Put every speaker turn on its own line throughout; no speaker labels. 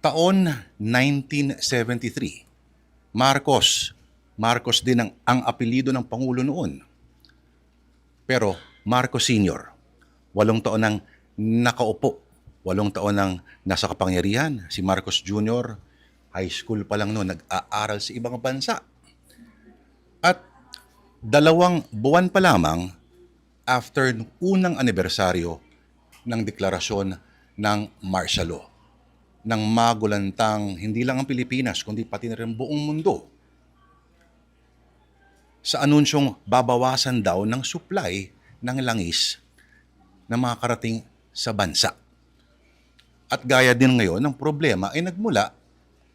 Taon 1973. Marcos. Marcos din ang apelyido ng Pangulo noon. Pero Marcos Sr., 8 taon nang nakaupo. 8 taon nang nasa kapangyarihan. Si Marcos Jr., high school pa lang noon, nag-aaral sa ibang bansa. At 2 buwan pa lamang after unang anibersaryo ng deklarasyon ng martial law, ng magulantang hindi lang ang Pilipinas kundi pati na rin buong mundo sa anunsyong babawasan daw ng supply ng langis na mga karating sa bansa. At gaya din ngayon, ang problema ay nagmula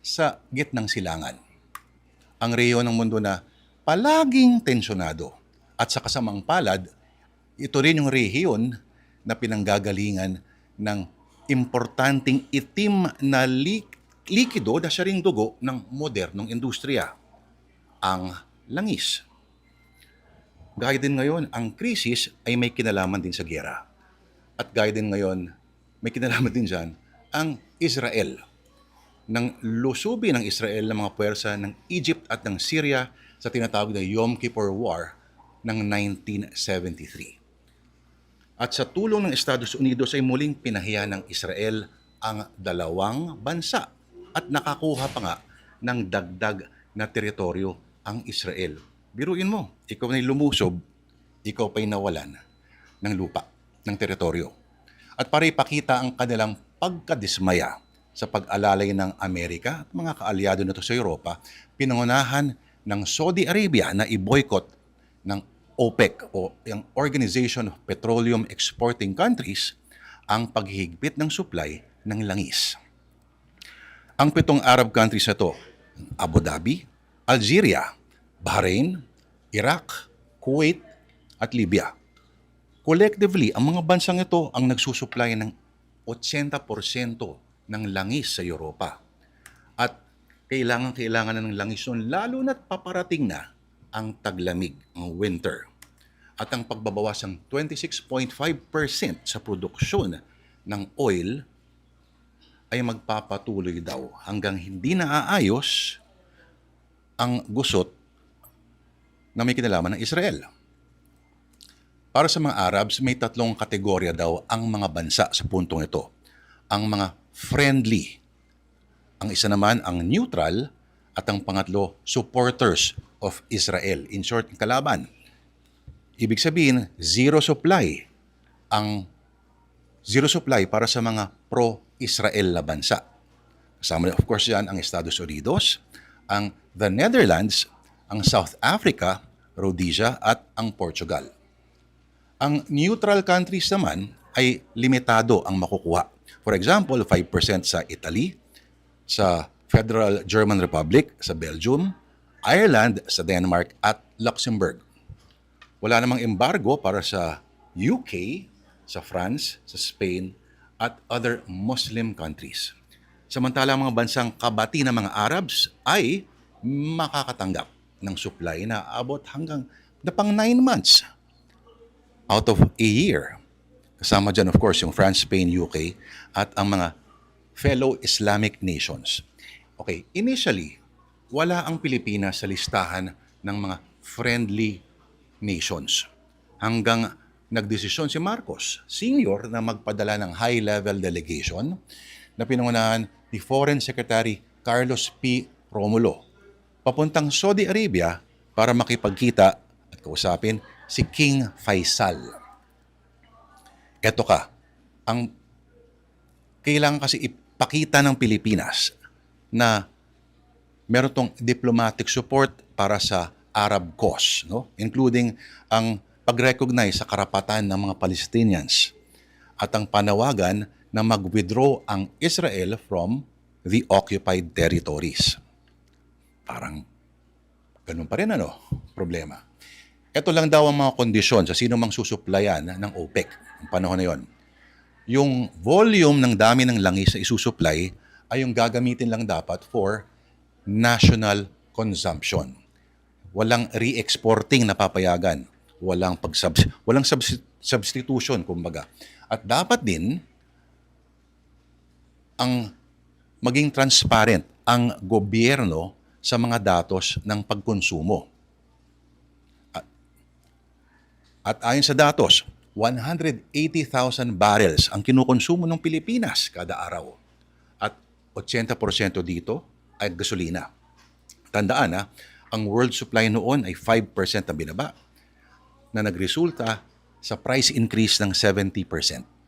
sa gitnang silangan. Ang rehiyon ng mundo na palaging tensyonado at sa kasamang palad, ito rin yung rehiyon na pinanggagalingan ng importanteng itim na likido na siya ring dugo ng modernong industriya, ang langis. Gaya din ngayon, ang krisis ay may kinalaman din sa giyera. At gaya din ngayon, may kinalaman din dyan ang Israel. Nang lusubi ng Israel ng mga puwersa ng Egypt at ng Syria sa tinatawag na Yom Kippur War ng 1973. At sa tulong ng Estados Unidos ay muling pinahiya ng Israel ang 2 bansa at nakakuha pa nga ng dagdag na teritoryo ang Israel. Biruin mo, ikaw na'y lumusob, ikaw pa'y nawalan ng lupa, ng teritoryo. At para ipakita ang kanilang pagkadismaya sa pag-alalay ng Amerika at mga kaalyado nito sa Europa, pinangunahan ng Saudi Arabia na i-boycott ng OPEC o yung Organization of Petroleum Exporting Countries ang paghihigpit ng supply ng langis. Ang 7 Arab countries na ito, Abu Dhabi, Algeria, Bahrain, Iraq, Kuwait at Libya. Collectively, ang mga bansang ito ang nagsusupply ng 80% ng langis sa Europa. At kailangan na ng langis nun, lalo na't paparating na ang taglamig, ang winter. At ang pagbabawas ng 26.5% sa produksyon ng oil ay magpapatuloy daw hanggang hindi naaayos ang gusot na may kinalaman ng Israel. Para sa mga Arabs, may 3 kategorya daw ang mga bansa sa puntong ito. Ang mga friendly, ang isa naman ang neutral, at ang pangatlo, supporters of Israel. In short, kalaban. Ibig sabihin, zero supply para sa mga pro-Israel na bansa. Kasama of course yan ang Estados Unidos, ang the Netherlands, ang South Africa, Rhodesia at ang Portugal. Ang neutral countries naman ay limitado ang makukuha. For example, 5% sa Italy, sa Federal German Republic, sa Belgium, Ireland, sa Denmark at Luxembourg. Wala namang embargo para sa UK, sa France, sa Spain at other Muslim countries. Samantala, ang mga bansang kabati ng mga Arabs ay makakatanggap ng supply na abot hanggang na pang 9 months out of a year. Kasama dyan, of course, yung France, Spain, UK, at ang mga fellow Islamic nations. Okay, initially, wala ang Pilipinas sa listahan ng mga friendly nations. Hanggang nagdesisyon si Marcos Sr. na magpadala ng high-level delegation na pinangunahan ni Foreign Secretary Carlos P. Romulo papuntang Saudi Arabia para makipagkita at kausapin si King Faisal. Eto ka, ang kailangan kasi ipakita ng Pilipinas na meron tong diplomatic support para sa Arab cause, no? Including ang pag-recognize sa karapatan ng mga Palestinians at ang panawagan na mag-withdraw ang Israel from the occupied territories. Parang ganun pa rin problema. Ito lang daw ang mga kondisyon sa sino mang susuplayan ng OPEC ang panahon na yon. Yung volume ng dami ng langis na isusupply ay yung gagamitin lang dapat for national consumption. Walang re-exporting na papayagan. Walang substitution, kumbaga. At dapat din, ang maging transparent ang gobyerno sa mga datos ng pagkonsumo. At ayon sa datos, 180,000 barrels ang kinukonsumo ng Pilipinas kada araw. At 80% dito ay gasolina. Tandaan ang world supply noon ay 5% ang binaba na nagresulta sa price increase ng 70%.